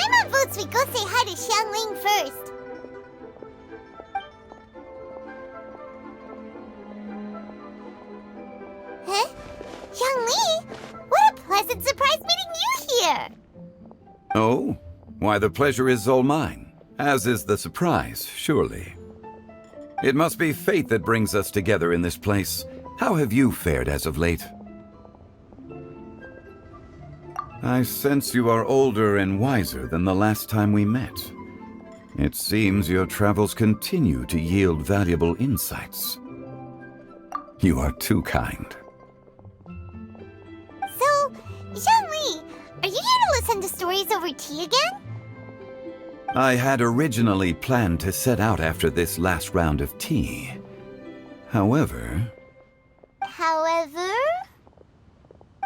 Paimon votes we go say hi to Xiangling first. Huh? Xiangli? What a pleasant surprise meeting you here! Oh? Why, the pleasure is all mine, as is the surprise, surely. It must be fate that brings us together in this place. How have you fared as of late? I sense you are older and wiser than the last time we met. It seems your travels continue to yield valuable insights. You are too kind. So, Xiangli, are you here to listen to stories over tea again? I had originally planned to set out after this last round of tea. However,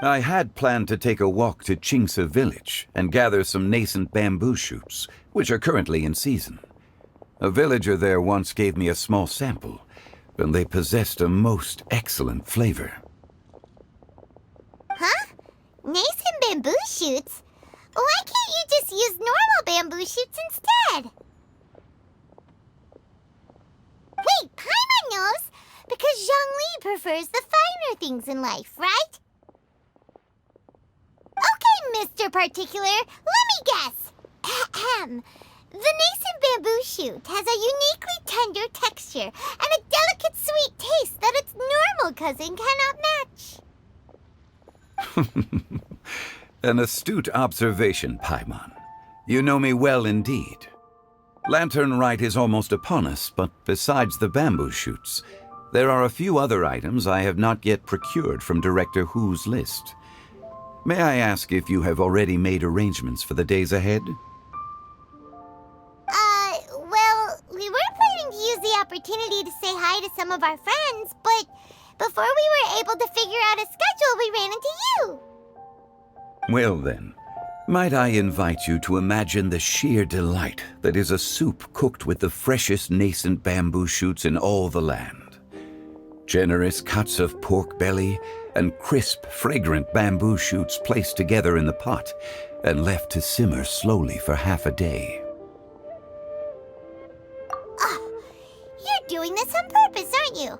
I had planned to take a walk to Chimes village and gather some nascent bamboo shoots, which are currently in season. A villager there once gave me a small sample, and they possessed a most excellent flavor. Huh? Nascent bamboo shoots? Why can't you just use normal bamboo shoots instead? Wait, Paimon knows! Because Zhongli prefers the finer things in life, right? Okay, Mr. Particular, let me guess. Ahem. The nascent bamboo shoot has a uniquely tender texture and a delicate sweet taste that its normal cousin cannot match. An astute observation, Paimon. You know me well indeed. Lantern Rite is almost upon us, but besides the bamboo shoots, there are a few other items I have not yet procured from Director Hu's list. May I ask if you have already made arrangements for the days ahead? Well, we were planning to use the opportunity to say hi to some of our friends, but before we were able to figure out a schedule, we ran into you. Well then, might I invite you to imagine the sheer delight that is a soup cooked with the freshest nascent bamboo shoots in all the land. Generous cuts of pork belly and crisp, fragrant bamboo shoots placed together in the pot and left to simmer slowly for half a day. Oh, you're doing this on purpose, aren't you?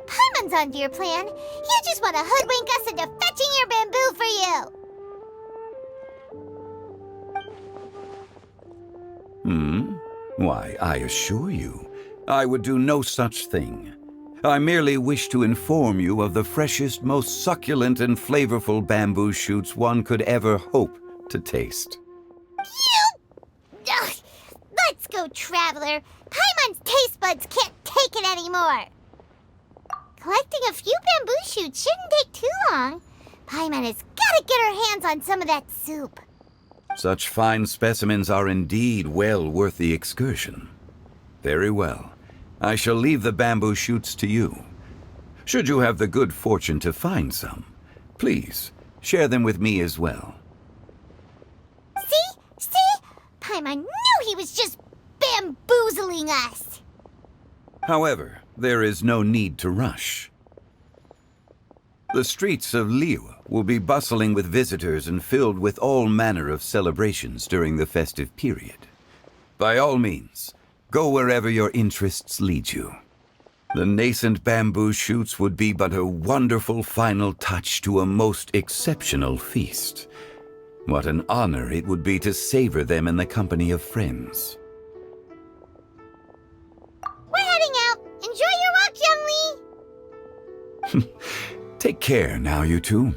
Paimon's onto your plan. You just want to hoodwink us into fetching your bamboo for you. Why, I assure you, I would do no such thing. I merely wish to inform you of the freshest, most succulent and flavorful bamboo shoots one could ever hope to taste. Ugh, let's go, Traveler. Paimon's taste buds can't take it anymore. Collecting a few bamboo shoots shouldn't take too long. Paimon has got to get her hands on some of that soup. Such fine specimens are indeed well worth the excursion. Very well. I shall leave the bamboo shoots to you. Should you have the good fortune to find some, please share them with me as well. See? Paimon knew he was just bamboozling us. However, there is no need to rush. The streets of Liyue will be bustling with visitors and filled with all manner of celebrations during the festive period. By all means, go wherever your interests lead you. The nascent bamboo shoots would be but a wonderful final touch to a most exceptional feast. What an honor it would be to savor them in the company of friends. We're heading out. Enjoy your walk, Youngly. Take care now, you two.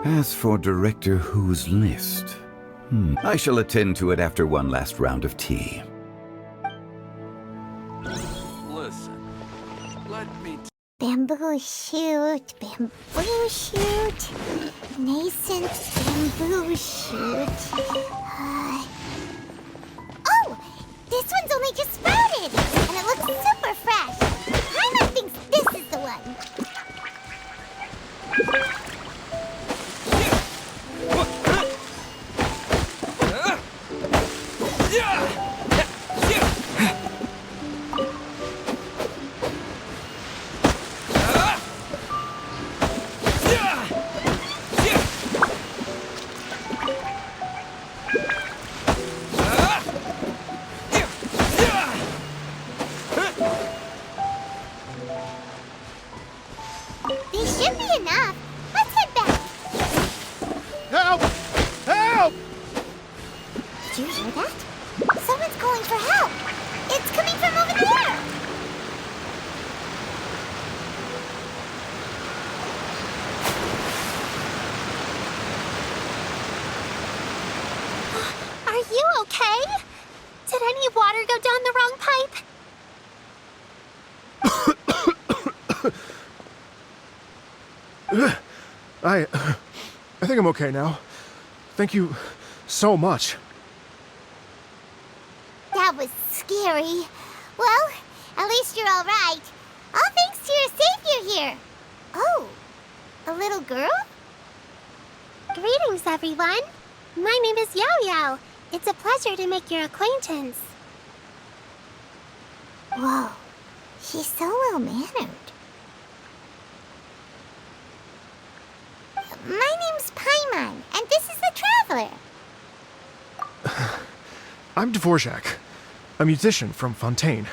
As for Director Hu's list, I shall attend to it after one last round of tea. Listen, let me... Bamboo shoot, nascent bamboo shoot. Oh, this one's only just sprouted, and it looks super fresh. Paimon thinks this is the one. any water go down the wrong pipe? I think I'm okay now. Thank you so much. That was scary. Well, at least you're all right. All thanks to your savior here. Oh, a little girl? Greetings, everyone. My name is Yao Yao. It's a pleasure to make your acquaintance. Whoa, she's so well-mannered. My name's Paimon, and this is the Traveler. I'm Dvorak, a musician from Fontaine.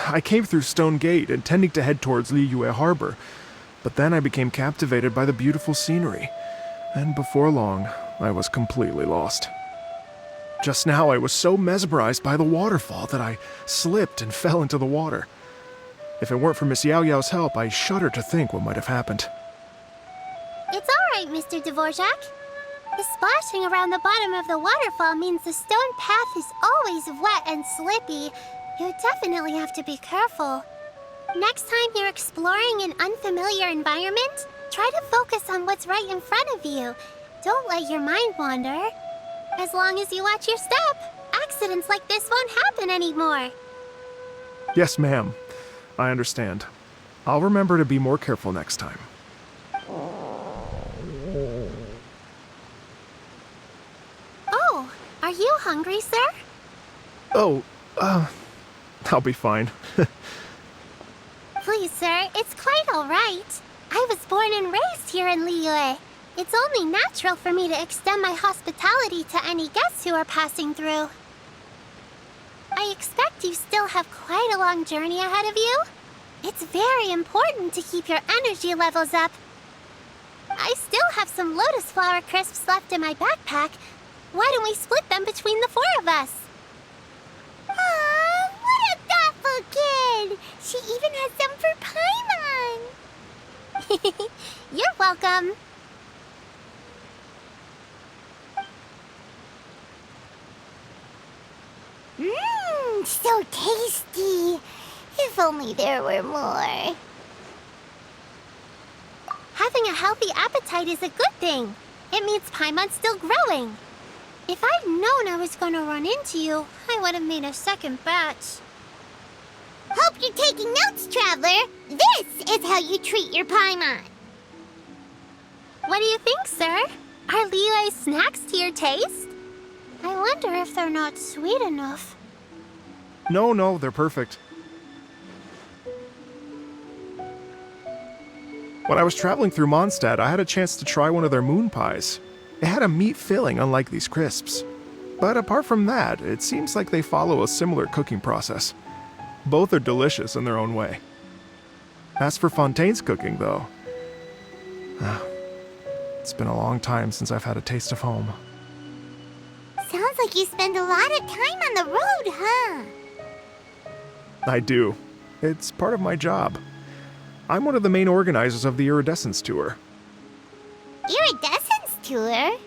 I came through Stone Gate intending to head towards Liyue Harbor, but then I became captivated by the beautiful scenery, and before long, I was completely lost. Just now, I was so mesmerized by the waterfall that I slipped and fell into the water. If it weren't for Miss Yao Yao's help, I shudder to think what might have happened. It's all right, Mr. Dvorak. The splashing around the bottom of the waterfall means the stone path is always wet and slippy. You definitely have to be careful. Next time you're exploring an unfamiliar environment, try to focus on what's right in front of you. Don't let your mind wander. As long as you watch your step, accidents like this won't happen anymore. Yes, ma'am. I understand. I'll remember to be more careful next time. Oh, are you hungry, sir? Oh, I'll be fine. Please, sir, it's quite all right. I was born and raised here in Liyue. It's only natural for me to extend my hospitality to any guests who are passing through. I expect you still have quite a long journey ahead of you. It's very important to keep your energy levels up. I still have some lotus flower crisps left in my backpack. Why don't we split them between the four of us? Aw, what a thoughtful kid! She even has some for Paimon! You're welcome. Mmm, so tasty. If only there were more. Having a healthy appetite is a good thing. It means Paimon's still growing. If I'd known I was gonna run into you, I would have made a second batch. Hope you're taking notes, Traveler. This is how you treat your Paimon. What do you think, sir? Are Liyue's snacks to your taste? I wonder if they're not sweet enough. No, they're perfect. When I was traveling through Mondstadt, I had a chance to try one of their moon pies. It had a meat filling, unlike these crisps. But apart from that, it seems like they follow a similar cooking process. Both are delicious in their own way. As for Fontaine's cooking, though, it's been a long time since I've had a taste of home. Sounds like you spend a lot of time on the road, huh? I do. It's part of my job. I'm one of the main organizers of the Iridescence Tour. Iridescence Tour?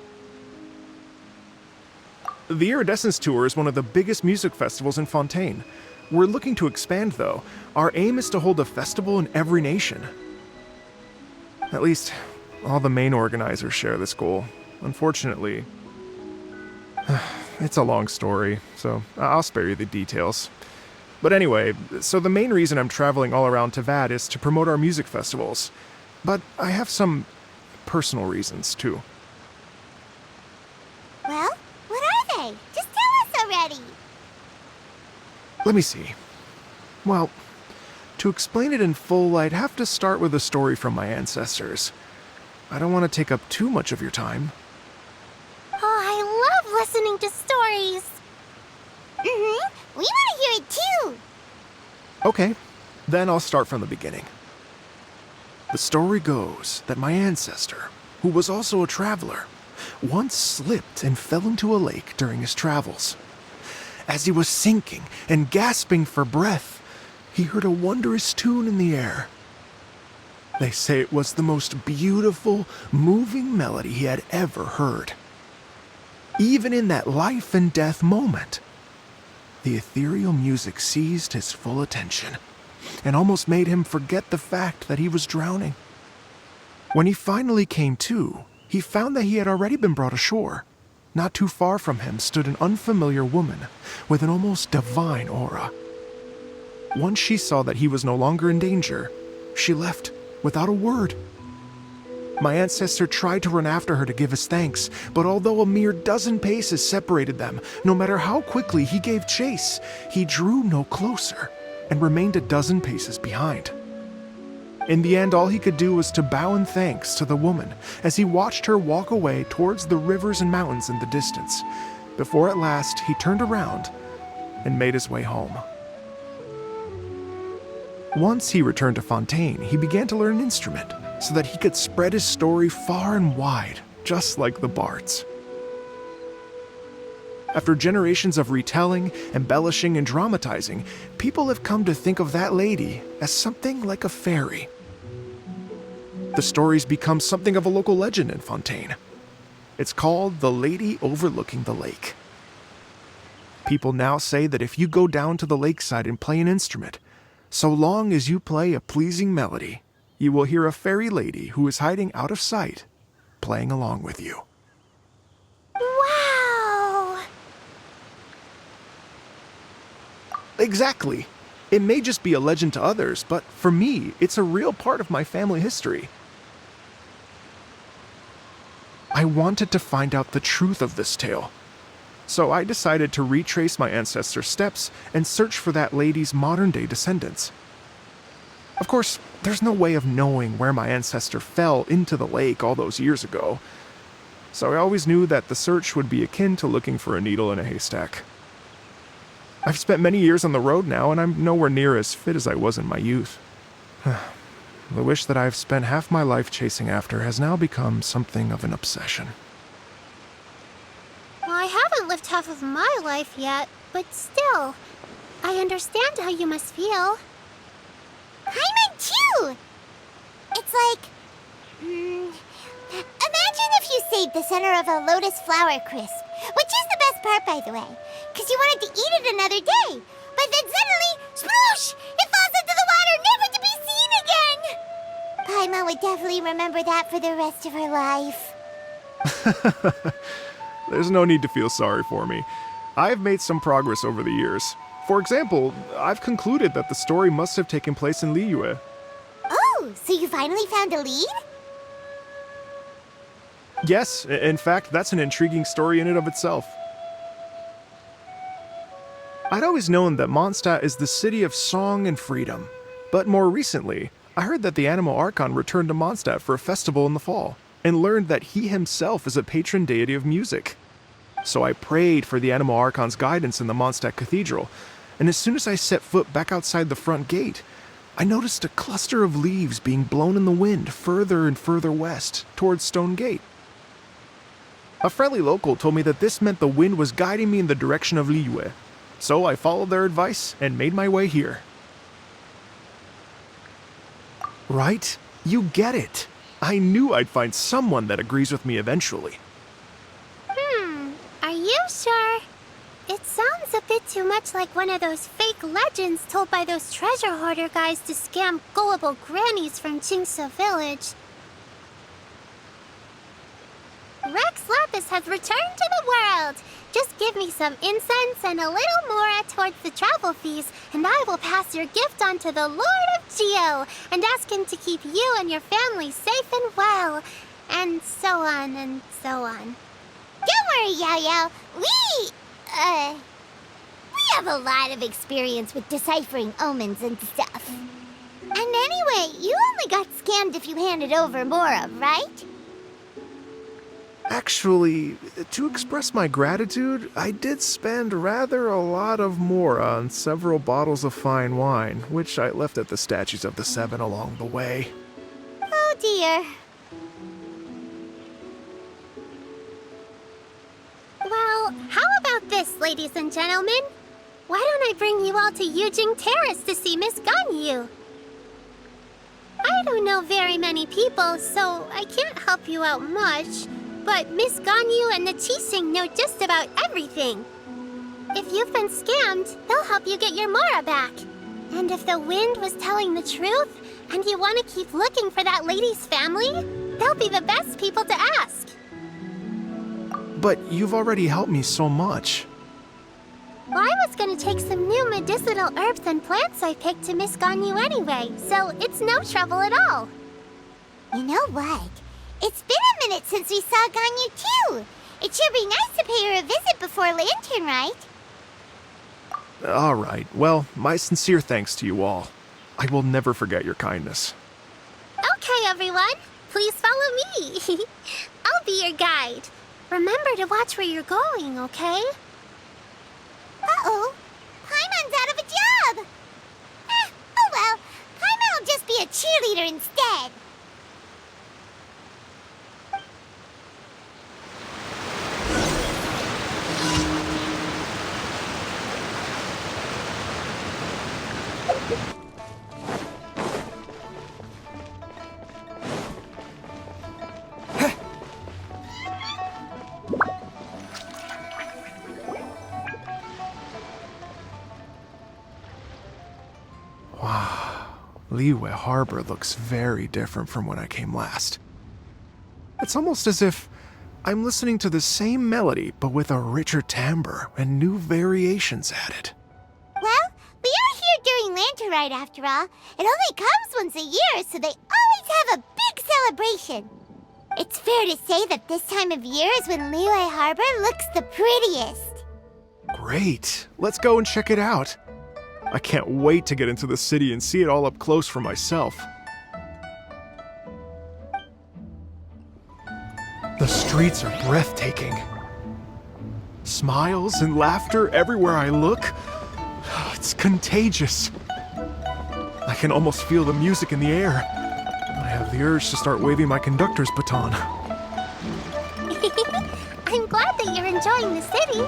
The Iridescence Tour is one of the biggest music festivals in Fontaine. We're looking to expand, though. Our aim is to hold a festival in every nation. At least, all the main organizers share this goal. Unfortunately, it's a long story, so I'll spare you the details. But anyway, so the main reason I'm traveling all around Tavad is to promote our music festivals. But I have some personal reasons, too. Well, what are they? Just tell us already. Let me see. Well, to explain it in full, I'd have to start with a story from my ancestors. I don't want to take up too much of your time. Oh, I love listening to stories. We want to hear it too. Okay, then I'll start from the beginning. The story goes that my ancestor, who was also a traveler, once slipped and fell into a lake during his travels. As he was sinking and gasping for breath, he heard a wondrous tune in the air. They say it was the most beautiful, moving melody he had ever heard. Even in that life and death moment, the ethereal music seized his full attention and almost made him forget the fact that he was drowning. When he finally came to, he found that he had already been brought ashore. Not too far from him stood an unfamiliar woman with an almost divine aura. Once she saw that he was no longer in danger, she left without a word. My ancestor tried to run after her to give his thanks, but although a mere dozen paces separated them, no matter how quickly he gave chase, he drew no closer and remained a dozen paces behind. In the end, all he could do was to bow in thanks to the woman as he watched her walk away towards the rivers and mountains in the distance, before at last he turned around and made his way home. Once he returned to Fontaine, he began to learn an instrument so that he could spread his story far and wide, just like the bards. After generations of retelling, embellishing, and dramatizing, people have come to think of that lady as something like a fairy. The story's become something of a local legend in Fontaine. It's called the Lady Overlooking the Lake. People now say that if you go down to the lakeside and play an instrument, so long as you play a pleasing melody, you will hear a fairy lady who is hiding out of sight, playing along with you. Wow! Exactly. It may just be a legend to others, but for me, it's a real part of my family history. I wanted to find out the truth of this tale, so I decided to retrace my ancestors' steps and search for that lady's modern-day descendants. Of course, there's no way of knowing where my ancestor fell into the lake all those years ago, so I always knew that the search would be akin to looking for a needle in a haystack. I've spent many years on the road now, and I'm nowhere near as fit as I was in my youth. The wish that I've spent half my life chasing after has now become something of an obsession. Well, I haven't lived half of my life yet, but still, I understand how you must feel. Paimon too! It's like... imagine if you saved the center of a lotus flower crisp, which is the best part, by the way, because you wanted to eat it another day. But then suddenly, sploosh! It falls into the water, never to be seen again! Paimon would definitely remember that for the rest of her life. There's no need to feel sorry for me. I've made some progress over the years. For example, I've concluded that the story must have taken place in Liyue. Oh, so you finally found a lead? Yes, in fact, that's an intriguing story in and of itself. I'd always known that Mondstadt is the city of song and freedom, but more recently, I heard that the Anemo Archon returned to Mondstadt for a festival in the fall, and learned that he himself is a patron deity of music. So I prayed for the Anemo Archon's guidance in the Mondstadt Cathedral, and as soon as I set foot back outside the front gate, I noticed a cluster of leaves being blown in the wind further and further west, towards Stone Gate. A friendly local told me that this meant the wind was guiding me in the direction of Liyue, so I followed their advice and made my way here. Right? You get it. I knew I'd find someone that agrees with me eventually. Are you sure? It sounds a bit too much like one of those fake legends told by those treasure hoarder guys to scam gullible grannies from Jingsa Village. Rex Lapis has returned to the world! Just give me some incense and a little more towards the travel fees, and I will pass your gift on to the Lord of Geo, and ask him to keep you and your family safe and well, and so on and so on. Don't worry, Yao Yao. We have a lot of experience with deciphering omens and stuff. And anyway, you only got scammed if you handed over Mora, right? Actually, to express my gratitude, I did spend rather a lot of Mora on several bottles of fine wine, which I left at the Statues of the Seven along the way. Oh dear. Well, how about this, ladies and gentlemen? Why don't I bring you all to Yujing Terrace to see Miss Ganyu? I don't know very many people, so I can't help you out much. But Miss Ganyu and the Qixing know just about everything. If you've been scammed, they'll help you get your Mara back. And if the wind was telling the truth, and you want to keep looking for that lady's family, they'll be the best people to ask. But you've already helped me so much. Well, I was gonna take some new medicinal herbs and plants I picked to Miss Ganyu anyway, so it's no trouble at all. You know what? It's been a minute since we saw Ganyu too. It should be nice to pay her a visit before Lantern Rite. All right. Well, my sincere thanks to you all. I will never forget your kindness. Okay, everyone. Please follow me. I'll be your guide. Remember to watch where you're going, okay? Uh-oh. Paimon's out of a job. Oh well. Paimon will just be a cheerleader instead. Liyue Harbor looks very different from when I came last. It's almost as if I'm listening to the same melody, but with a richer timbre and new variations added. Well, we are here during Lantern Rite after all. It only comes once a year, so they always have a big celebration. It's fair to say that this time of year is when Liyue Harbor looks the prettiest. Great! Let's go and check it out. I can't wait to get into the city and see it all up close for myself. The streets are breathtaking. Smiles and laughter everywhere I look. It's contagious. I can almost feel the music in the air. I have the urge to start waving my conductor's baton. I'm glad that you're enjoying the city.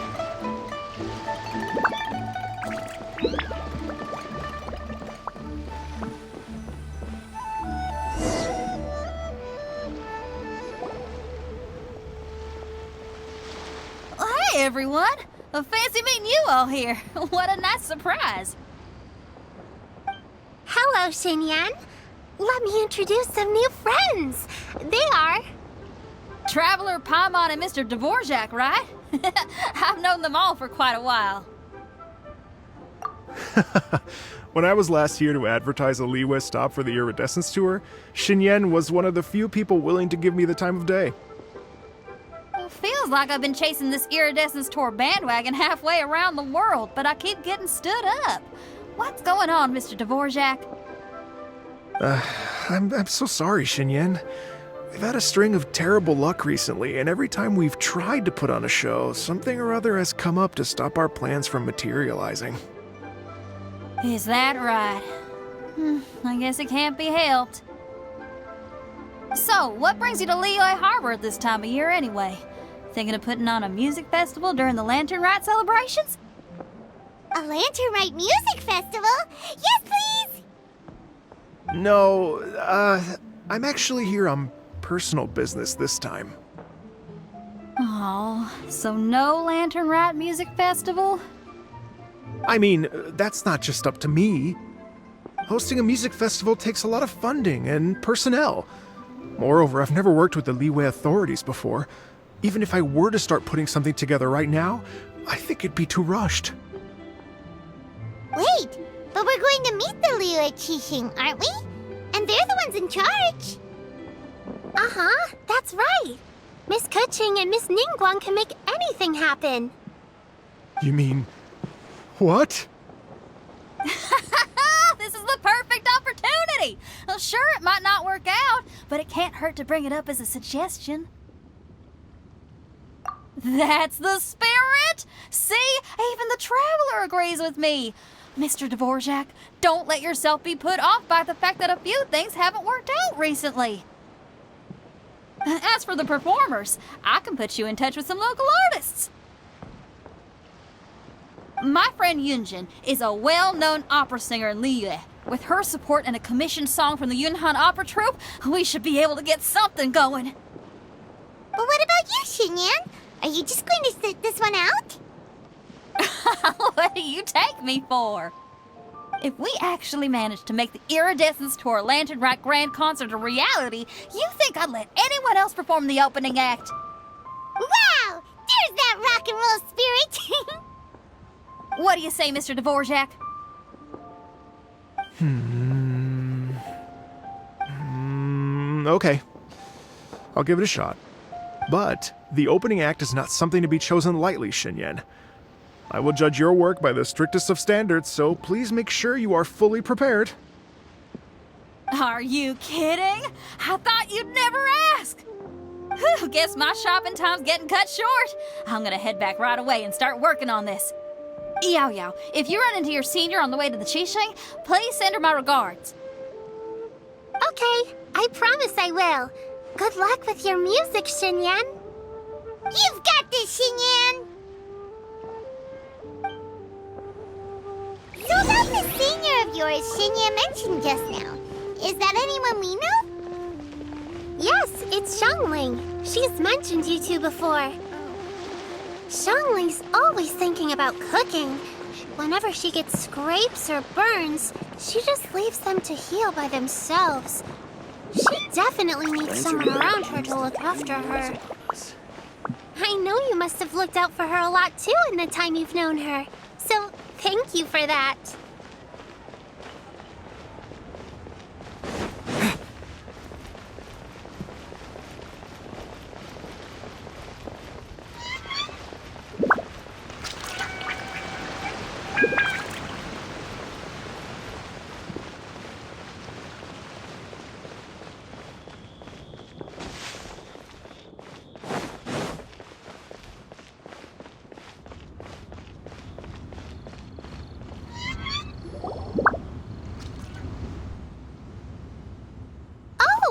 Hey everyone! Fancy meeting you all here. What a nice surprise. Hello, Xinyan. Let me introduce some new friends. They are... Traveler, Paimon, and Mr. Dvorak, right? I've known them all for quite a while. When I was last here to advertise a Liyue stop for the Iridescence Tour, Xinyan was one of the few people willing to give me the time of day. Feels like I've been chasing this Iridescence Tour bandwagon halfway around the world, but I keep getting stood up. What's going on, Mr. Dvorak? I'm so sorry, Xinyan. We've had a string of terrible luck recently, and every time we've tried to put on a show, something or other has come up to stop our plans from materializing. Is that right? I guess it can't be helped. So, what brings you to Liyue Harbor at this time of year anyway? Thinking of putting on a music festival during the Lantern Rite celebrations? A Lantern Rite music festival? Yes, please! No, I'm actually here on personal business this time. Oh, so no Lantern Rite music festival? I mean, that's not just up to me. Hosting a music festival takes a lot of funding and personnel. Moreover, I've never worked with the Liyue authorities before. Even if I were to start putting something together right now, I think it'd be too rushed. Wait, but we're going to meet the Liyue Qixing, aren't we? And they're the ones in charge. Uh-huh, that's right. Miss Keqing and Miss Ningguang can make anything happen. You mean... what? This is the perfect opportunity! Well, sure, it might not work out, but it can't hurt to bring it up as a suggestion. That's the spirit! See? Even the Traveler agrees with me. Mr. Dvorak, don't let yourself be put off by the fact that a few things haven't worked out recently. As for the performers, I can put you in touch with some local artists. My friend Yunjin is a well-known opera singer in Liyue. With her support and a commissioned song from the Yunhan Opera Troupe, we should be able to get something going. But what about you, Xinyan? Are you just going to sit this one out? What do you take me for? If we actually managed to make the Iridescence Tour Lantern Rite Grand Concert a reality, you think I'd let anyone else perform the opening act? Wow! There's that rock and roll spirit! What do you say, Mr. Dvorak? Okay. I'll give it a shot. But the opening act is not something to be chosen lightly, Xinyan. I will judge your work by the strictest of standards, so please make sure you are fully prepared. Are you kidding? I thought you'd never ask. Whew, guess my shopping time's getting cut short. I'm gonna head back right away and start working on this. Yao Yao, if you run into your senior on the way to the Qixing, please send her my regards. Okay, I promise I will. Good luck with your music, Xinyan. You've got this, Xinyan! So about the senior of yours Xinyan mentioned just now, is that anyone we know? Yes, it's Xiangling. She's mentioned you two before. Xiangling's always thinking about cooking. Whenever she gets scrapes or burns, she just leaves them to heal by themselves. She definitely needs someone around her to look after her. I know you must have looked out for her a lot too in the time you've known her. So, thank you for that.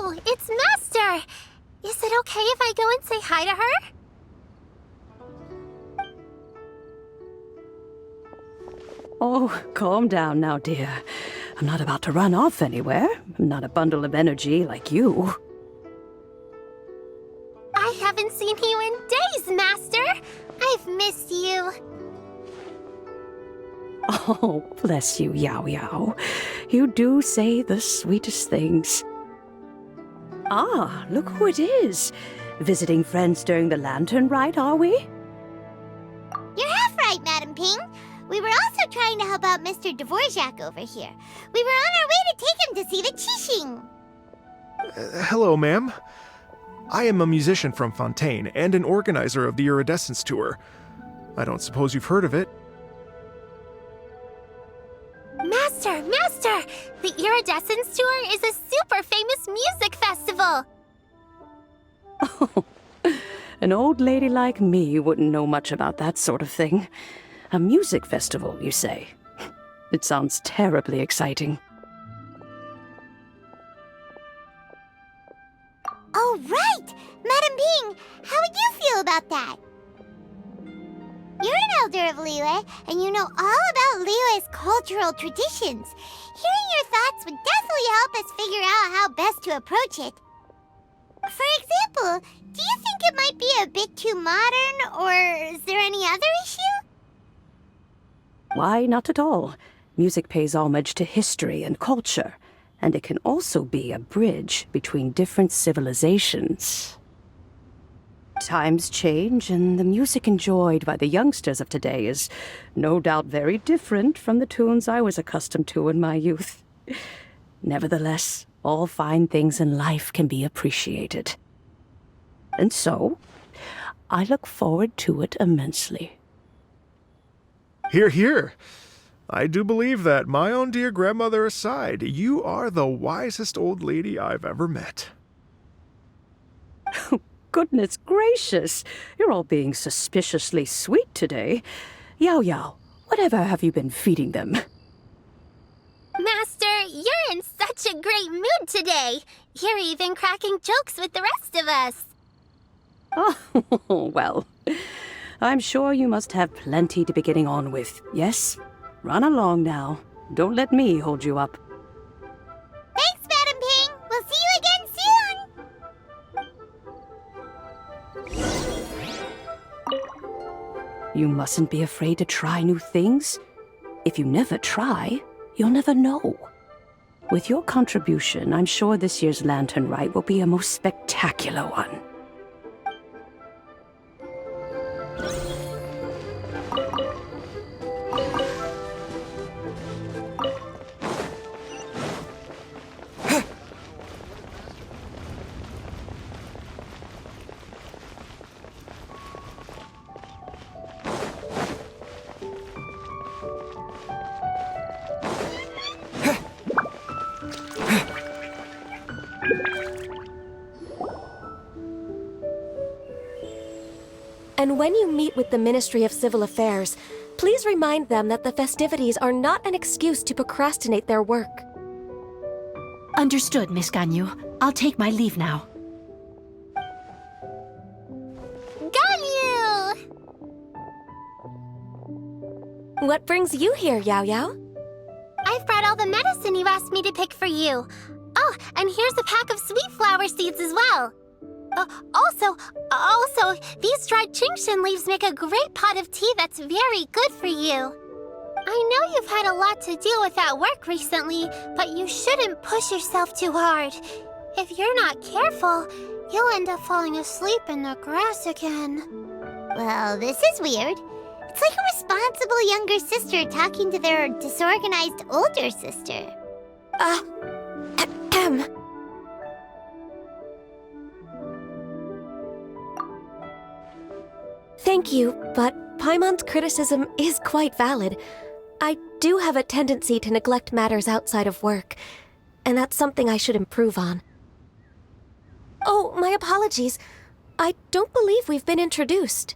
Oh, it's Master! Is it okay if I go and say hi to her? Oh, calm down now, dear. I'm not about to run off anywhere. I'm not a bundle of energy like you. I haven't seen you in days, Master! I've missed you. Oh, bless you, Yao Yao. You do say the sweetest things. Ah, look who it is. Visiting friends during the Lantern Rite, are we? You're half right, Madam Ping. We were also trying to help out Mr. Dvorak over here. We were on our way to take him to see the Qixing. Hello, ma'am. I am a musician from Fontaine and an organizer of the Iridescence Tour. I don't suppose you've heard of it. Master! Master! The Iridescence Tour is a super famous music festival! Oh, an old lady like me wouldn't know much about that sort of thing. A music festival, you say? It sounds terribly exciting. Oh, right! Madam Ping, how would you feel about that? You're an elder of Liyue, and you know all about Liyue's cultural traditions. Hearing your thoughts would definitely help us figure out how best to approach it. For example, do you think it might be a bit too modern, or is there any other issue? Why, not at all. Music pays homage to history and culture, and it can also be a bridge between different civilizations. Times change, and the music enjoyed by the youngsters of today is no doubt very different from the tunes I was accustomed to in my youth. Nevertheless, all fine things in life can be appreciated. And so, I look forward to it immensely. Hear, hear. I do believe that, my own dear grandmother aside, you are the wisest old lady I've ever met. Goodness gracious, you're all being suspiciously sweet today. Yao Yao, whatever have you been feeding them? Master, you're in such a great mood today. You're even cracking jokes with the rest of us. Oh, well, I'm sure you must have plenty to be getting on with, yes? Run along now. Don't let me hold you up. Thanks, Madam Ping. We'll see you again soon. You mustn't be afraid to try new things. If you never try, you'll never know. With your contribution, I'm sure this year's Lantern Rite will be a most spectacular one. And when you meet with the Ministry of Civil Affairs, please remind them that the festivities are not an excuse to procrastinate their work. Understood, Miss Ganyu. I'll take my leave now. Ganyu! What brings you here, Yao Yao? I've brought all the medicine you asked me to pick for you. Oh, and here's a pack of sweet flower seeds as well. Also, these dried Genshin leaves make a great pot of tea that's very good for you. I know you've had a lot to deal with at work recently, but you shouldn't push yourself too hard. If you're not careful, you'll end up falling asleep in the grass again. Well, this is weird. It's like a responsible younger sister talking to their disorganized older sister. Thank you, but Paimon's criticism is quite valid. I do have a tendency to neglect matters outside of work, and that's something I should improve on. Oh, my apologies. I don't believe we've been introduced.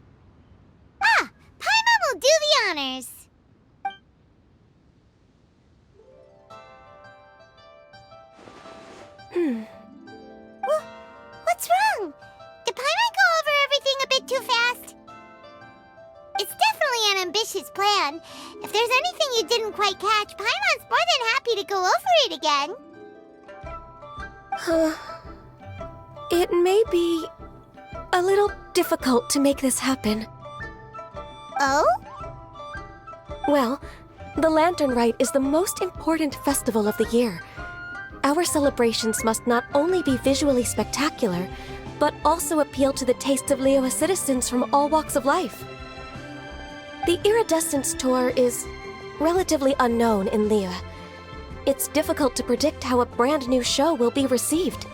Ah, Paimon will do the honors. What's wrong? Did Paimon go over everything a bit too fast? It's definitely an ambitious plan. If there's anything you didn't quite catch, Paimon's more than happy to go over it again. It may be a little difficult to make this happen. Oh? Well, the Lantern Rite is the most important festival of the year. Our celebrations must not only be visually spectacular, but also appeal to the tastes of Liyue citizens from all walks of life. The Iridescence Tour is relatively unknown in Liyue. It's difficult to predict how a brand new show will be received.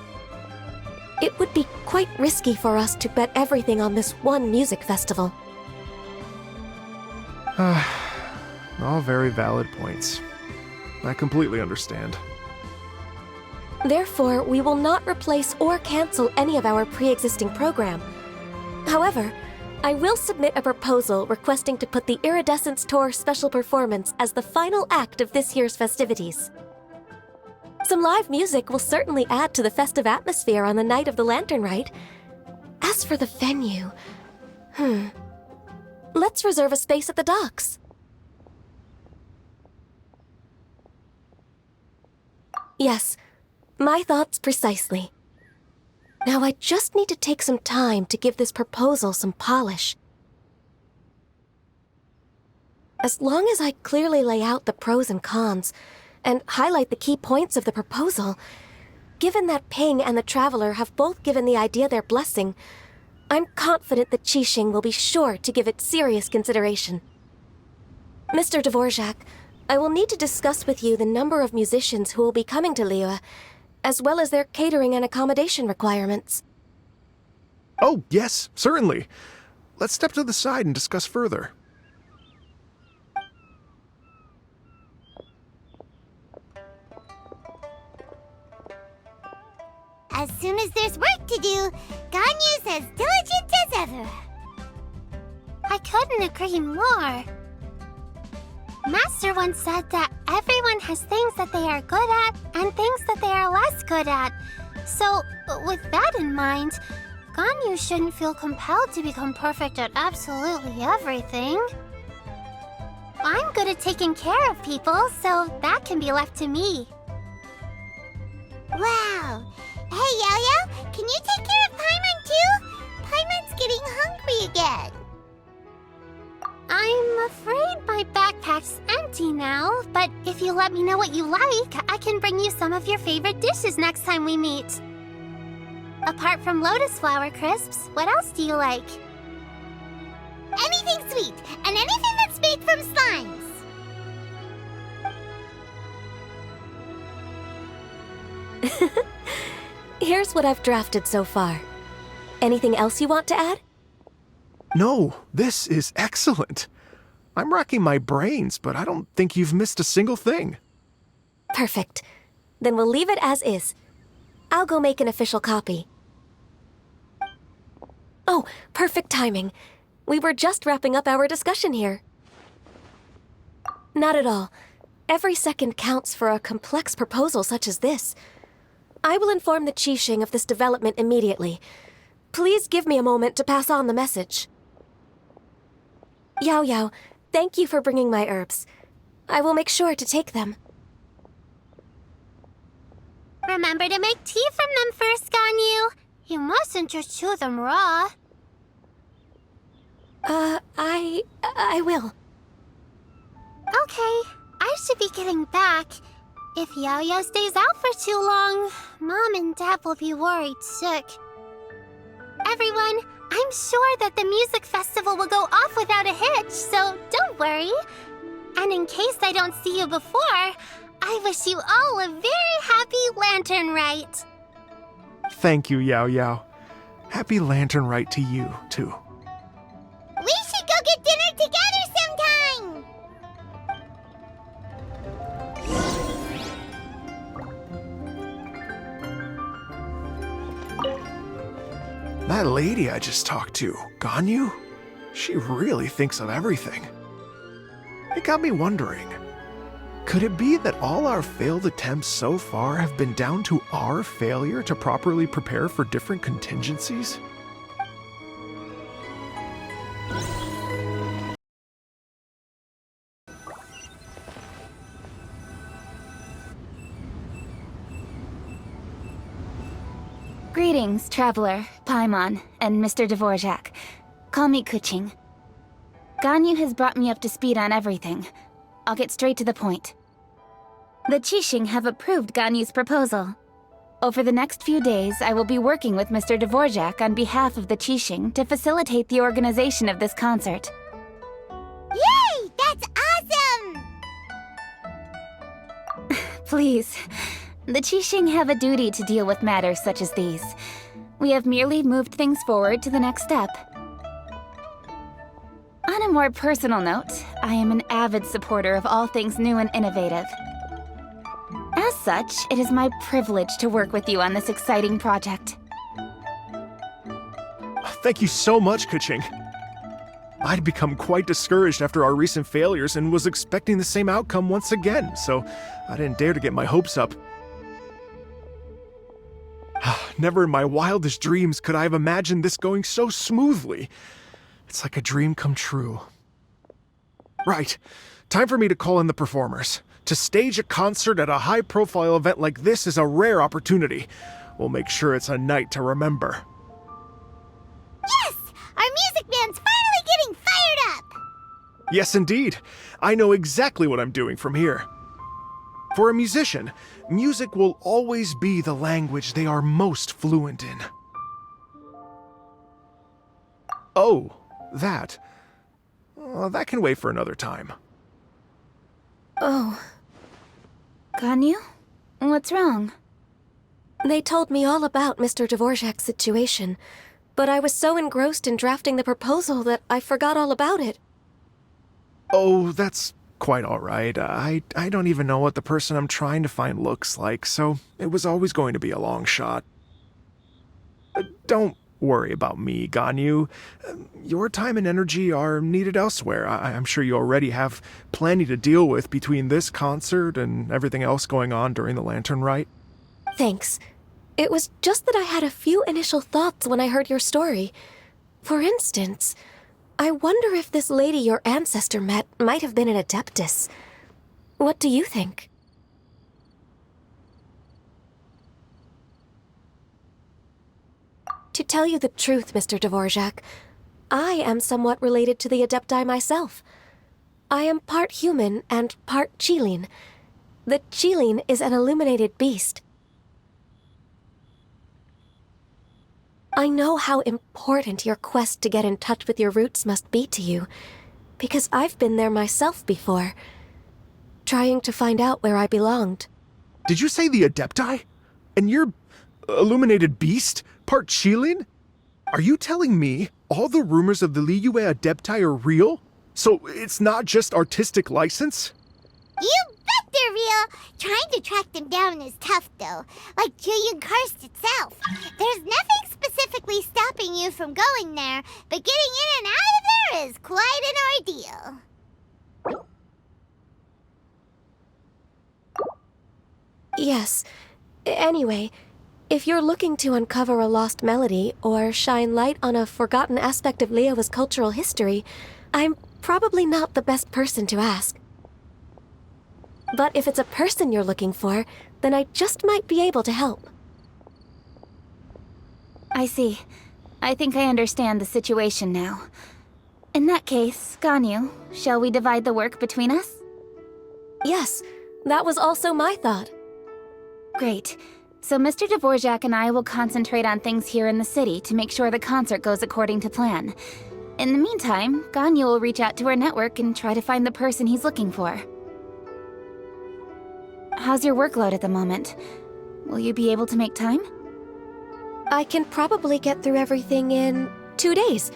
It would be quite risky for us to bet everything on this one music festival. All very valid points. I completely understand. Therefore, we will not replace or cancel any of our pre-existing program. However, I will submit a proposal requesting to put the Iridescence Tour special performance as the final act of this year's festivities. Some live music will certainly add to the festive atmosphere on the night of the Lantern Rite. As for the venue, let's reserve a space at the docks. Yes, my thoughts precisely. Now I just need to take some time to give this proposal some polish. As long as I clearly lay out the pros and cons, and highlight the key points of the proposal, given that Ping and the Traveler have both given the idea their blessing, I'm confident that Qixing will be sure to give it serious consideration. Mr. Dvorak, I will need to discuss with you the number of musicians who will be coming to Liyue, as well as their catering and accommodation requirements. Oh, yes, certainly. Let's step to the side and discuss further. As soon as there's work to do, Ganyu's as diligent as ever. I couldn't agree more. Master once said that everyone has things that they are good at and things that they are less good at. So, with that in mind, Ganyu shouldn't feel compelled to become perfect at absolutely everything. I'm good at taking care of people, so that can be left to me. Wow! Hey, Yo-Yo, can you take care of Paimon too? Paimon's getting hungry again. I'm afraid my backpack's empty now, but if you let me know what you like, I can bring you some of your favorite dishes next time we meet. Apart from lotus flower crisps, what else do you like? Anything sweet, and anything that's made from slimes. Here's what I've drafted so far. Anything else you want to add? No, this is excellent. I'm racking my brains, but I don't think you've missed a single thing. Perfect. Then we'll leave it as is. I'll go make an official copy. Oh, perfect timing. We were just wrapping up our discussion here. Not at all. Every second counts for a complex proposal such as this. I will inform the Qixing of this development immediately. Please give me a moment to pass on the message. Yao Yao, thank you for bringing my herbs. I will make sure to take them. Remember to make tea from them first, Ganyu. You mustn't just chew them raw. I will. Okay, I should be getting back. If Yao Yao stays out for too long, Mom and Dad will be worried sick. Everyone, I'm sure that the music festival will go off without a hitch, so don't worry. And in case I don't see you before, I wish you all a very happy Lantern Rite. Thank you, Yao Yao. Happy Lantern Rite to you, too. We should go get dinner together sometime! That lady I just talked to, Ganyu, she really thinks of everything. It got me wondering, could it be that all our failed attempts so far have been down to our failure to properly prepare for different contingencies? Greetings, Traveler, Paimon, and Mr. Dvorak. Call me Kuching. Ganyu has brought me up to speed on everything. I'll get straight to the point. The Qixing have approved Ganyu's proposal. Over the next few days, I will be working with Mr. Dvorak on behalf of the Qixing to facilitate the organization of this concert. Yay! That's awesome! Please. The Qixing have a duty to deal with matters such as these. We have merely moved things forward to the next step. On a more personal note, I am an avid supporter of all things new and innovative. As such, it is my privilege to work with you on this exciting project. Thank you so much, Kuching. I'd become quite discouraged after our recent failures and was expecting the same outcome once again, so I didn't dare to get my hopes up. Never in my wildest dreams could I have imagined this going so smoothly. It's like a dream come true. Right. Time for me to call in the performers. To stage a concert at a high-profile event like this is a rare opportunity. We'll make sure it's a night to remember. Yes! Our music band's finally getting fired up! Yes, indeed. I know exactly what I'm doing from here. For a musician, music will always be the language they are most fluent in. Oh, that. That can wait for another time. Oh, Ganyu? What's wrong? they told me all about Mr. Dvorak's situation, but I was so engrossed in drafting the proposal that I forgot all about it. Oh, that's quite all right. I don't even know what the person I'm trying to find looks like, so it was always going to be a long shot. Don't worry about me, Ganyu. Your time and energy are needed elsewhere. I'm sure you already have plenty to deal with between this concert and everything else going on during the Lantern Rite. Thanks. It was just that I had a few initial thoughts when I heard your story. For instance, I wonder if this lady your ancestor met might have been an adeptus. What do you think? To tell you the truth, Mr. Dvorak, I am somewhat related to the Adepti myself. I am part human and part Qilin. The Qilin is an illuminated beast. I know how important your quest to get in touch with your roots must be to you, because I've been there myself before, trying to find out where I belonged. Did you say the Adepti? And you're illuminated beast? Part Qilin? Are you telling me all the rumors of the Liyue Adepti are real? So it's not just artistic license? You bet they're real! Trying to track them down is tough, though. Like Julian Karst itself. There's nothing specifically stopping you from going there, but getting in and out of there is quite an ordeal. Yes. Anyway, if you're looking to uncover a lost melody or shine light on a forgotten aspect of Liyue's cultural history, I'm probably not the best person to ask. But if it's a person you're looking for, then I just might be able to help. I see. I think I understand the situation now. In that case, Ganyu, shall we divide the work between us? Yes, that was also my thought. Great. So Mr. Dvorak and I will concentrate on things here in the city to make sure the concert goes according to plan. In the meantime, Ganyu will reach out to her network and try to find the person he's looking for. How's your workload at the moment? Will you be able to make time? I can probably get through everything in 2 days,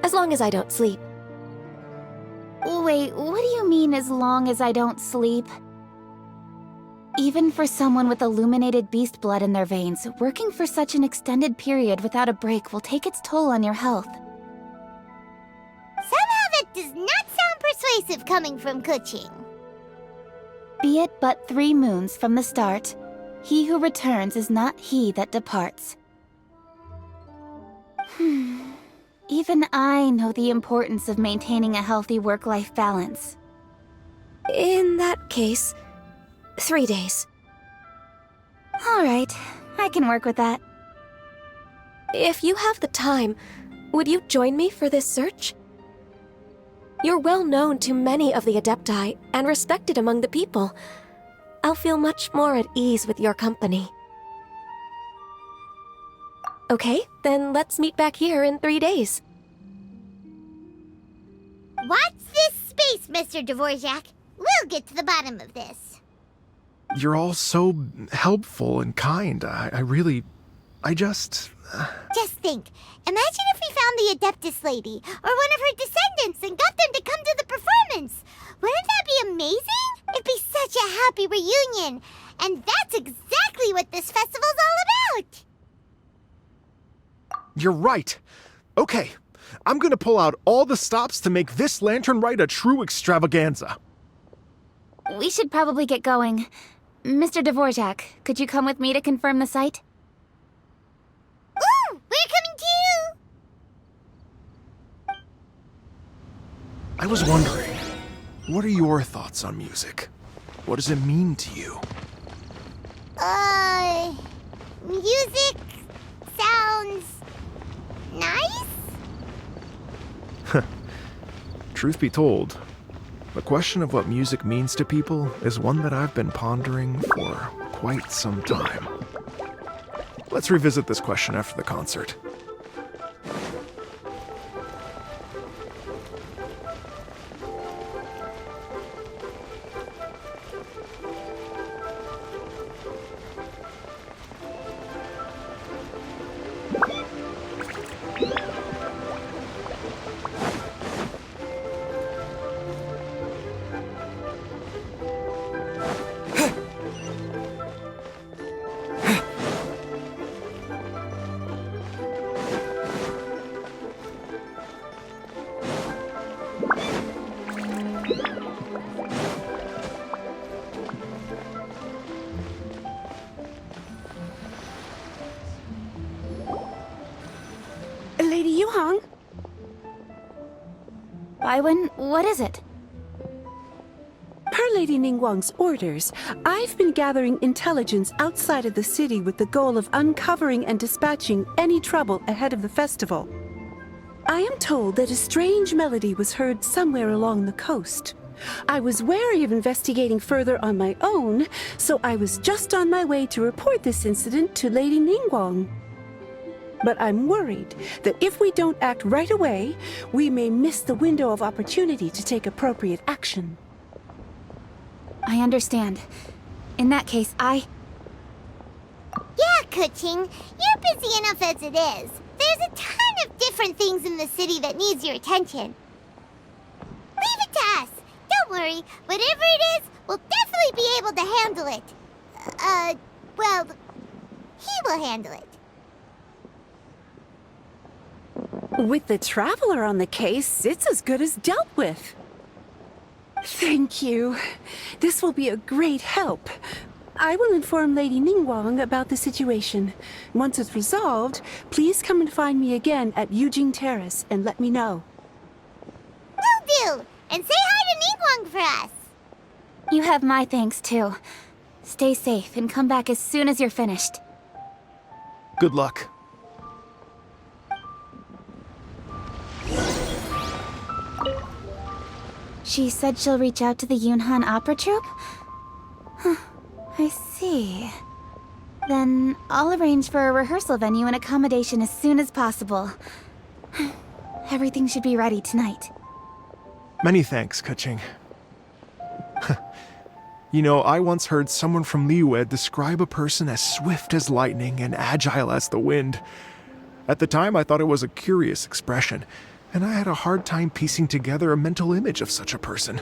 as long as I don't sleep. Wait, what do you mean as long as I don't sleep? Even for someone with illuminated beast blood in their veins, working for such an extended period without a break will take its toll on your health. Somehow that does not sound persuasive coming from Kuching. Be it but 3 moons from the start, he who returns is not he that departs. Even I know the importance of maintaining a healthy work-life balance. In that case, 3 days. All right, I can work with that. If you have the time, would you join me for this search? You're well known to many of the Adepti and respected among the people. I'll feel much more at ease with your company. Okay, then let's meet back here in 3 days. Watch this space, Mr. Dvorak. We'll get to the bottom of this. You're all so helpful and kind. I just... Just think. Imagine if we found the Adeptus lady, or one of her descendants, and got them to come to the performance. Wouldn't that be amazing? It'd be such a happy reunion. And that's exactly what this festival's all about. You're right. Okay, I'm gonna pull out all the stops to make this lantern rite a true extravaganza. We should probably get going. Mr. Dvorak, could you come with me to confirm the site? Ooh, we're coming too! I was wondering, what are your thoughts on music? What does it mean to you? Music sounds nice? Truth be told, the question of what music means to people is one that I've been pondering for quite some time. Let's revisit this question after the concert. Lady Yuhang? Baiwen, what is it? Per Lady Ningguang's orders, I've been gathering intelligence outside of the city with the goal of uncovering and dispatching any trouble ahead of the festival. I am told that a strange melody was heard somewhere along the coast. I was wary of investigating further on my own, so I was just on my way to report this incident to Lady Ningguang. But I'm worried that if we don't act right away, we may miss the window of opportunity to take appropriate action. I understand. In that case, Yeah, Kuching, you're busy enough as it is. There's a ton of different things in the city that needs your attention. Leave it to us. Don't worry. Whatever it is, we'll definitely be able to handle it. Well, he will handle it. With the Traveler on the case, it's as good as dealt with. Thank you. This will be a great help. I will inform Lady Ningguang about the situation. Once it's resolved, please come and find me again at Yujing Terrace and let me know. Will do! And say hi to Ningguang for us! you have my thanks too. Stay safe and come back as soon as you're finished. Good luck. She said she'll reach out to the Yunhan Opera Troupe? Huh, I see. Then I'll arrange for a rehearsal venue and accommodation as soon as possible. Everything should be ready tonight. Many thanks, Kuching. You know, I once heard someone from Liyue describe a person as swift as lightning and agile as the wind. At the time, I thought it was a curious expression, and I had a hard time piecing together a mental image of such a person.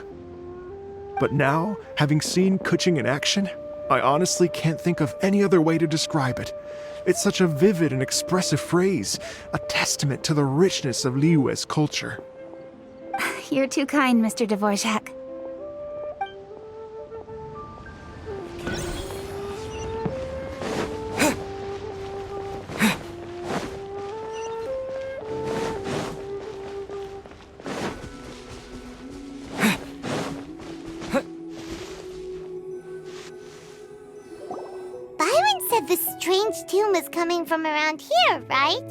But now, having seen Kuching in action, I honestly can't think of any other way to describe it. It's such a vivid and expressive phrase, a testament to the richness of Liyue's culture. You're too kind, Mr. Dvorak. This strange tune was coming from around here, right?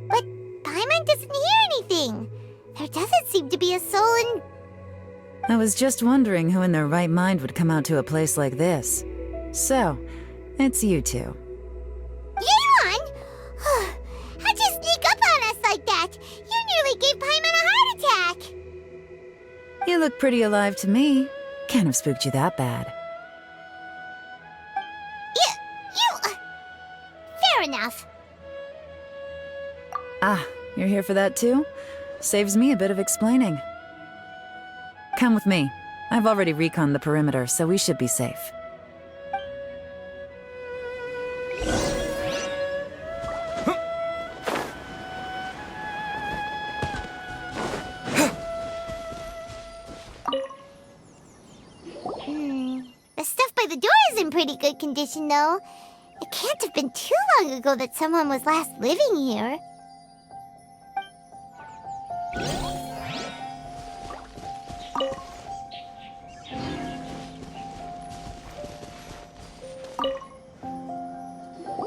But Paimon doesn't hear anything. There doesn't seem to be a soul in... I was just wondering who in their right mind would come out to a place like this. So, it's you two. Yeon! How'd you sneak up on us like that? You nearly gave Paimon a heart attack! You look pretty alive to me. Can't have spooked you that bad. Fair enough. Ah, you're here for that too? Saves me a bit of explaining. Come with me. I've already reconned the perimeter, so we should be safe. The stuff by the door is in pretty good condition, though. It can't have been too long ago that someone was last living here.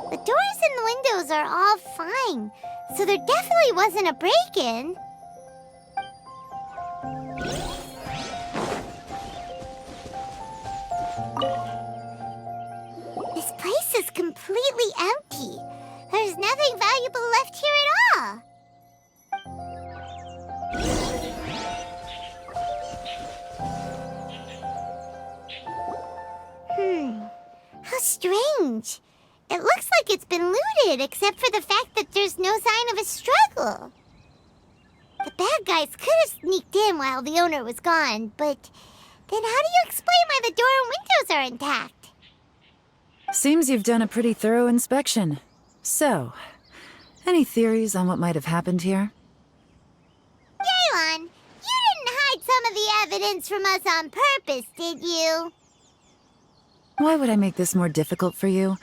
The doors and the windows are all fine, so there definitely wasn't a break-in. This place is completely empty. There's nothing valuable left here at all. How strange. It looks like it's been looted, except for the fact that there's no sign of a struggle. The bad guys could have sneaked in while the owner was gone, but then how do you explain why the door and windows are intact? Seems you've done a pretty thorough inspection. So, any theories on what might have happened here? Yeon, you didn't hide some of the evidence from us on purpose, did you? Why would I make this more difficult for you?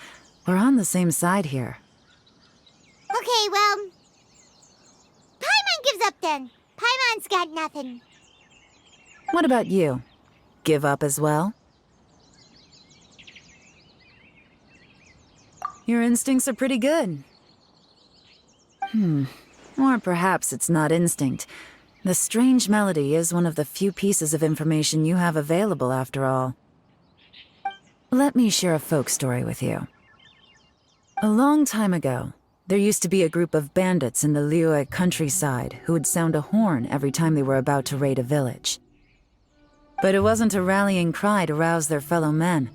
We're on the same side here. Okay, well... Paimon gives up then. Paimon's got nothing. What about you? Give up as well? Your instincts are pretty good. Or perhaps it's not instinct. The strange melody is one of the few pieces of information you have available, after all. Let me share a folk story with you. A long time ago, there used to be a group of bandits in the Liyue countryside who would sound a horn every time they were about to raid a village. But it wasn't a rallying cry to rouse their fellow men.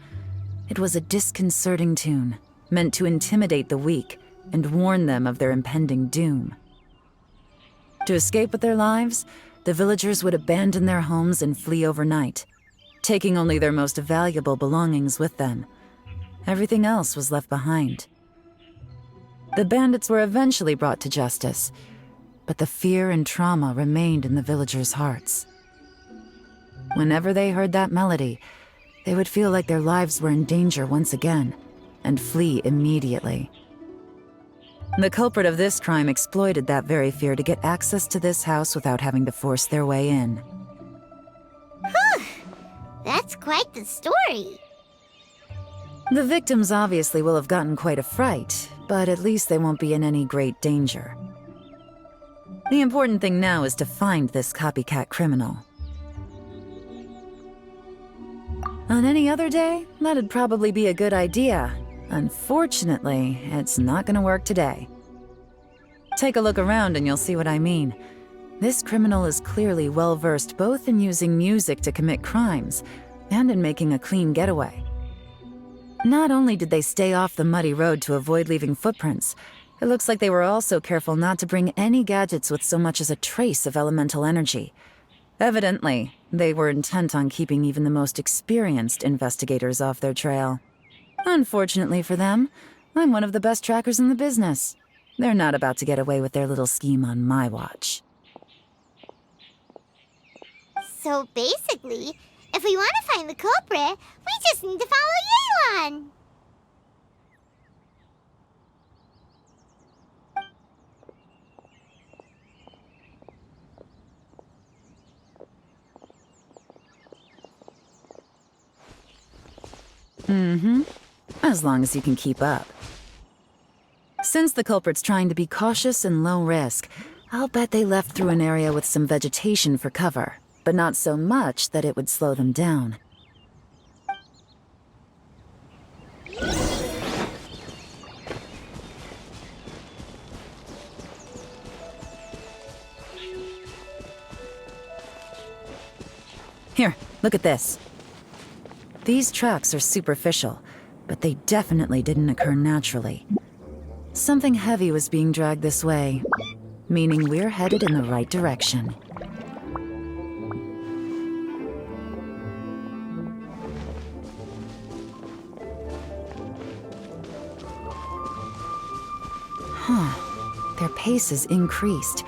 It was a disconcerting tune, meant to intimidate the weak and warn them of their impending doom. To escape with their lives, the villagers would abandon their homes and flee overnight, taking only their most valuable belongings with them. Everything else was left behind. The bandits were eventually brought to justice, but the fear and trauma remained in the villagers' hearts. Whenever they heard that melody, they would feel like their lives were in danger once again, and flee immediately. The culprit of this crime exploited that very fear to get access to this house without having to force their way in. Whew! That's quite the story. The victims obviously will have gotten quite a fright, but at least they won't be in any great danger. The important thing now is to find this copycat criminal. On any other day, that'd probably be a good idea. Unfortunately, it's not gonna work today. Take a look around and you'll see what I mean. This criminal is clearly well-versed both in using music to commit crimes and in making a clean getaway. Not only did they stay off the muddy road to avoid leaving footprints, it looks like they were also careful not to bring any gadgets with so much as a trace of elemental energy. Evidently, they were intent on keeping even the most experienced investigators off their trail. Unfortunately for them, I'm one of the best trackers in the business. They're not about to get away with their little scheme on my watch. So basically, if we want to find the culprit, we just need to follow Yelan. As long as you can keep up. Since the culprit's trying to be cautious and low risk, I'll bet they left through an area with some vegetation for cover, but not so much that it would slow them down. Here, look at this. These tracks are superficial, but they definitely didn't occur naturally. Something heavy was being dragged this way, meaning we're headed in the right direction. Their pace has increased.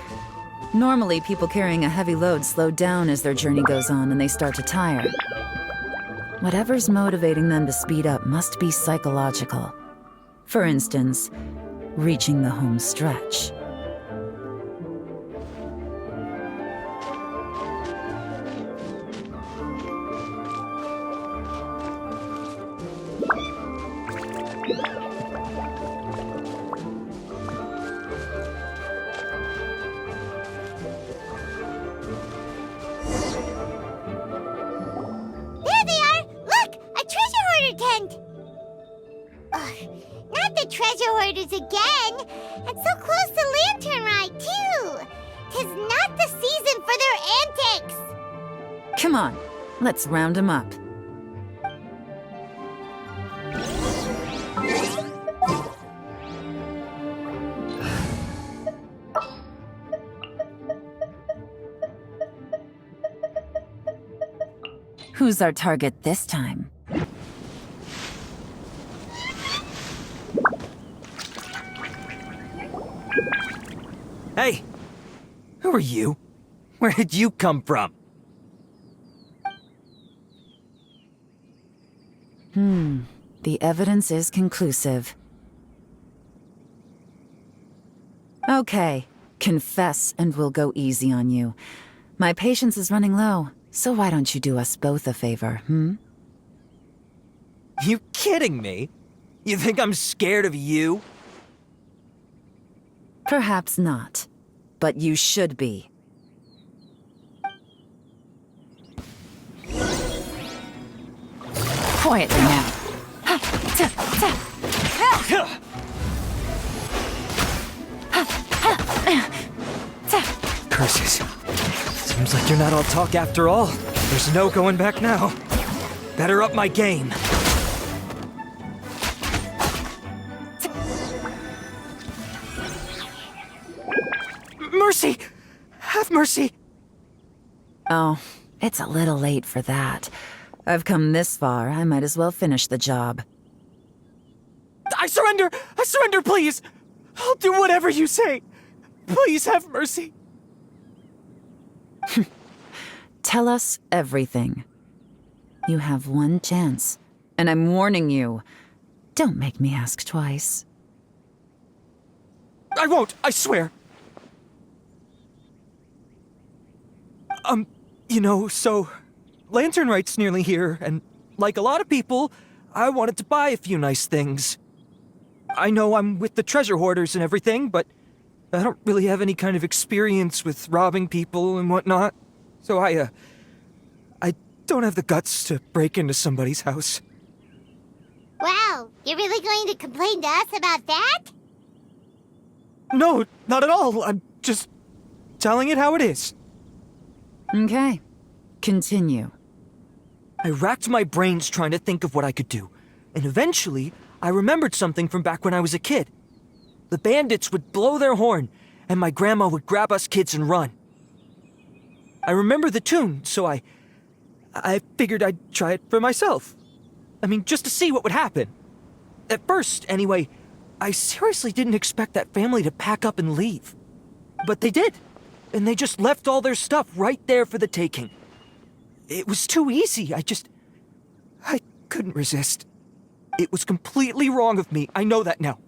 Normally, people carrying a heavy load slow down as their journey goes on and they start to tire. Whatever's motivating them to speed up must be psychological. For instance, reaching the home stretch. Again, and so close to Lantern Rite, too. 'Tis not the season for their antics. Come on, let's round them up. Who's our target this time? Hey! Who are you? Where did you come from? The evidence is conclusive. Okay, confess and we'll go easy on you. My patience is running low, so why don't you do us both a favor, You kidding me? You think I'm scared of you? Perhaps not. but you should be. Quietly now. Curses. Seems like you're not all talk after all. There's no going back now. Better up my game. Mercy! Have mercy! Oh, it's a little late for that. I've come this far, I might as well finish the job. I surrender! I surrender, please! I'll do whatever you say! Please have mercy! Tell us everything. You have one chance, and I'm warning you. Don't make me ask twice. I won't, I swear! So... Lantern Rite's nearly here, and like a lot of people, I wanted to buy a few nice things. I know I'm with the treasure hoarders and everything, but I don't really have any kind of experience with robbing people and whatnot. So I don't have the guts to break into somebody's house. Wow, you're really going to complain to us about that? No, not at all. I'm just telling it how it is. Okay. Continue. I racked my brains trying to think of what I could do, and eventually, I remembered something from back when I was a kid. The bandits would blow their horn, and my grandma would grab us kids and run. I remember the tune, so I figured I'd try it for myself. I mean, just to see what would happen. At first, anyway, I seriously didn't expect that family to pack up and leave. But they did, and they just left all their stuff right there for the taking. It was too easy. I couldn't resist. It was completely wrong of me. I know that now.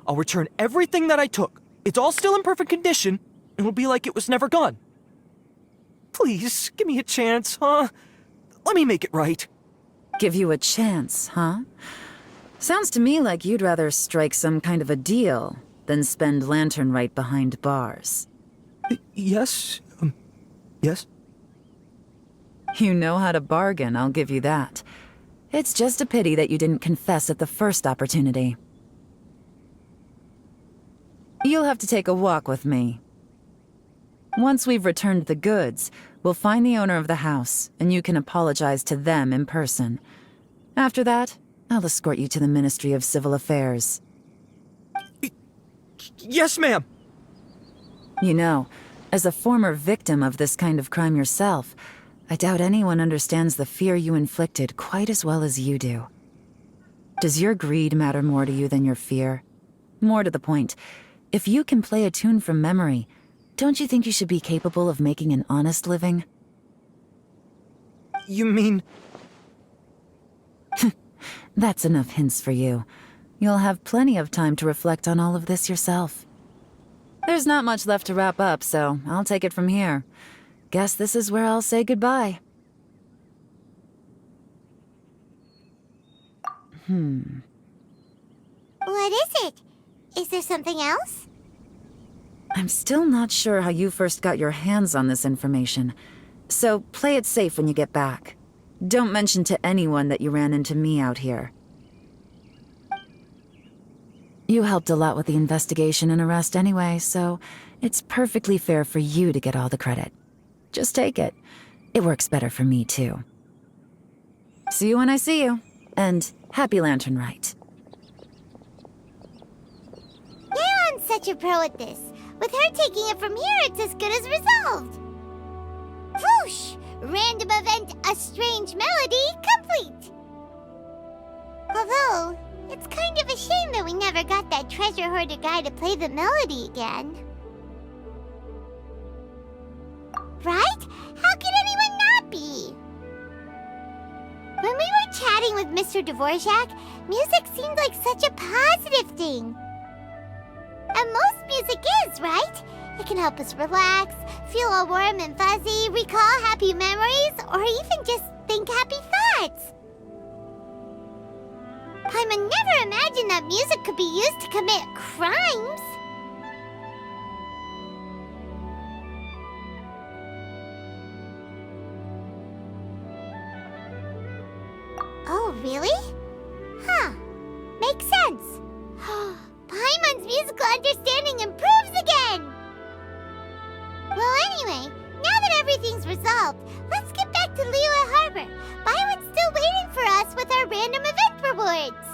I'll return everything that I took. It's all still in perfect condition, and it'll be like it was never gone. Please, give me a chance, huh? Let me make it right. Give you a chance, huh? Sounds to me like you'd rather strike some kind of a deal than spend Lantern Rite behind bars. Yes? Yes? You know how to bargain, I'll give you that. It's just a pity that you didn't confess at the first opportunity. You'll have to take a walk with me. Once we've returned the goods, we'll find the owner of the house, and you can apologize to them in person. After that, I'll escort you to the Ministry of Civil Affairs. Yes, ma'am! You know, as a former victim of this kind of crime yourself, I doubt anyone understands the fear you inflicted quite as well as you do. Does your greed matter more to you than your fear? More to the point, if you can play a tune from memory, don't you think you should be capable of making an honest living? You mean... That's enough hints for you. You'll have plenty of time to reflect on all of this yourself. There's not much left to wrap up, so I'll take it from here. Guess this is where I'll say goodbye. What is it? Is there something else? I'm still not sure how you first got your hands on this information, so play it safe when you get back. Don't mention to anyone that you ran into me out here. You helped a lot with the investigation and arrest anyway, so it's perfectly fair for you to get all the credit. Just take it. It works better for me, too. See you when I see you, and happy Lantern Rite. Yeon's such a pro at this. With her taking it from here, it's as good as resolved. Whoosh! Random event, a strange melody, complete! Although, it's kind of a shame that we never got that treasure hoarder guy to play the melody again. Right? How could anyone not be? When we were chatting with Mr. Dvorak, music seemed like such a positive thing. And most music is, right? It can help us relax, feel all warm and fuzzy, recall happy memories, or even just think happy thoughts. Paimon never imagined that music could be used to commit crimes. musical understanding improves again! Well, anyway, now that everything's resolved, let's get back to Liyue Harbor. Byron's still waiting for us with our random event rewards.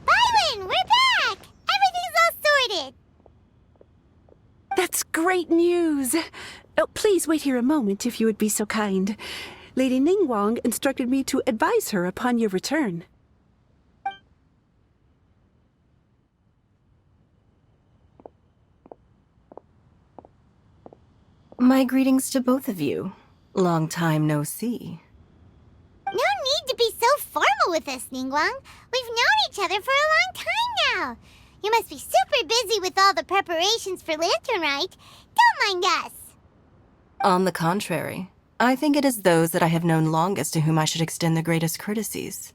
Byron, we're back! Everything's all sorted. That's great news. Oh, please wait here a moment if you would be so kind. Lady Ningguang instructed me to advise her upon your return. My greetings to both of you. Long time no see. No need to be so formal with us, Ningguang. We've known each other for a long time now. You must be super busy with all the preparations for Lantern Rite. Don't mind us. On the contrary, I think it is those that I have known longest to whom I should extend the greatest courtesies.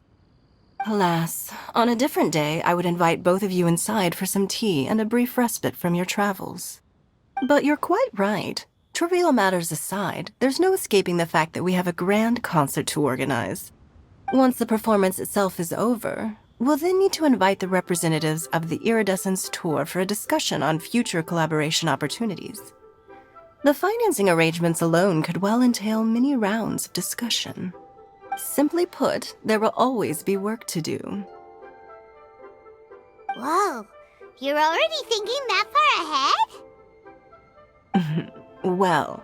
Alas, on a different day, I would invite both of you inside for some tea and a brief respite from your travels. But you're quite right. Trivial matters aside, there's no escaping the fact that we have a grand concert to organize. Once the performance itself is over, we'll then need to invite the representatives of the Iridescence Tour for a discussion on future collaboration opportunities. The financing arrangements alone could well entail many rounds of discussion. Simply put, there will always be work to do. Whoa, you're already thinking that far ahead? Well,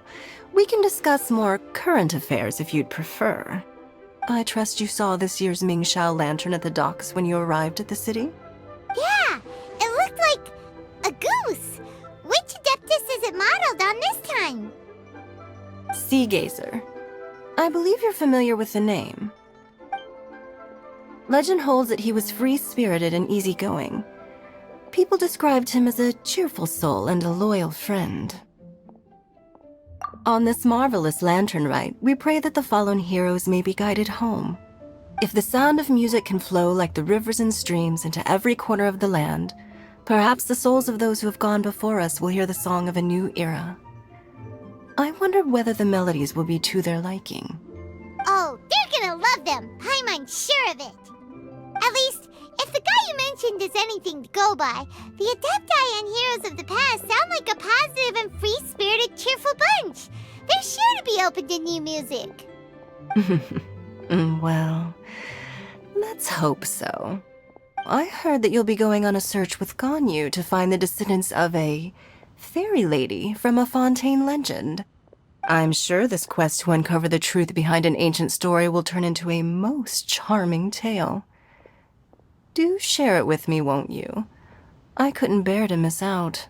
we can discuss more current affairs if you'd prefer. I trust you saw this year's Mingxiao lantern at the docks when you arrived at the city? Yeah, it looked like a goose. Which Adeptus is it modeled on this time? Sea Gazer. I believe you're familiar with the name. Legend holds that he was free-spirited and easygoing. People described him as a cheerful soul and a loyal friend. On this marvelous lantern rite, we pray that the fallen heroes may be guided home. If the sound of music can flow like the rivers and streams into every corner of the land, perhaps the souls of those who have gone before us will hear the song of a new era. I wonder whether the melodies will be to their liking. Oh, they're gonna love them. Paimon's sure of it. At least, if the guy you mentioned is anything to go by, the Adepti and Heroes of the Past sound like a positive and free-spirited, cheerful bunch. They're sure to be open to new music. Well, let's hope so. I heard that you'll be going on a search with Ganyu to find the descendants of a fairy lady from a Fontaine legend. I'm sure this quest to uncover the truth behind an ancient story will turn into a most charming tale. Do share it with me, won't you? I couldn't bear to miss out.